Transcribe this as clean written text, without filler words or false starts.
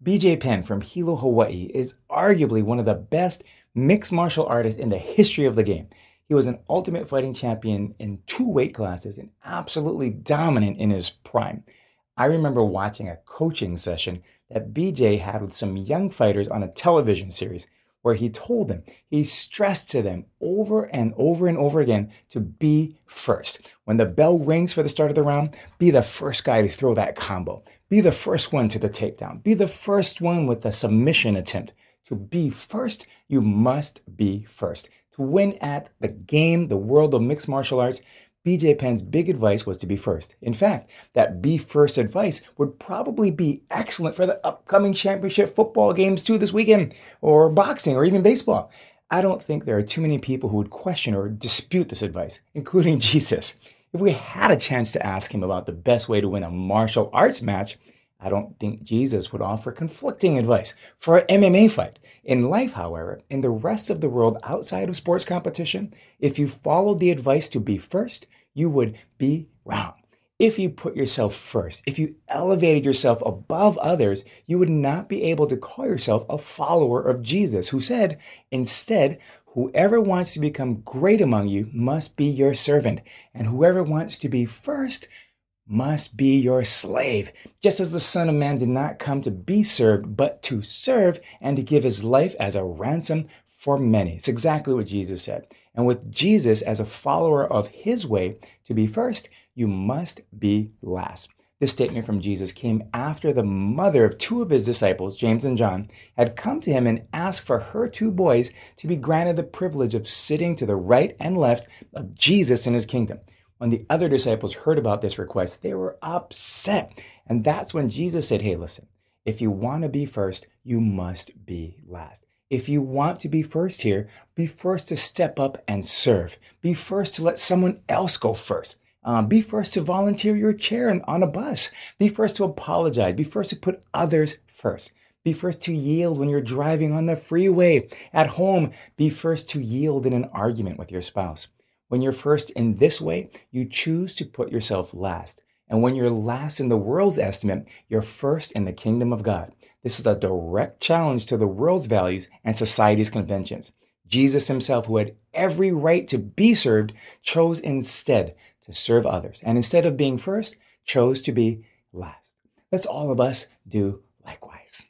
BJ Penn from Hilo, Hawaii is arguably one of the best mixed martial artists in the history of the game. He was an Ultimate Fighting champion in two weight classes and absolutely dominant in his prime. I remember watching a coaching session that BJ had with some young fighters on a television series where he stressed to them over and over and over again to be first. When the bell rings for the start of the round, be the first guy to throw that combo. Be the first one to the takedown. Be the first one with the submission attempt. To be first, you must be first. To win at the game, the world of mixed martial arts, BJ Penn's big advice was to be first. In fact, that be first advice would probably be excellent for the upcoming championship football games too this weekend, or boxing, or even baseball. I don't think there are too many people who would question or dispute this advice, including Jesus. If we had a chance to ask him about the best way to win a martial arts match, I don't think Jesus would offer conflicting advice for an MMA fight. In life, however, in the rest of the world outside of sports competition, if you followed the advice to be first, you would be wrong. If you put yourself first, if you elevated yourself above others, you would not be able to call yourself a follower of Jesus, who said, instead, whoever wants to become great among you must be your servant, and whoever wants to be first must be your slave, just as the Son of Man did not come to be served, but to serve and to give his life as a ransom for many. It's exactly what Jesus said. And with Jesus as a follower of his way to be first, you must be last. This statement from Jesus came after the mother of two of his disciples, James and John, had come to him and asked for her two boys to be granted the privilege of sitting to the right and left of Jesus in his kingdom. When the other disciples heard about this request, they were upset. And that's when Jesus said, hey, listen, if you want to be first, you must be last. If you want to be first here, be first to step up and serve. Be first to let someone else go first. Be first to volunteer your chair on a bus. Be first to apologize. Be first to put others first. Be first to yield when you're driving on the freeway. At home, be first to yield in an argument with your spouse. When you're first in this way, you choose to put yourself last. And when you're last in the world's estimate, you're first in the kingdom of God. This is a direct challenge to the world's values and society's conventions. Jesus himself, who had every right to be served, chose instead to serve others. And instead of being first, chose to be last. Let's all of us do likewise.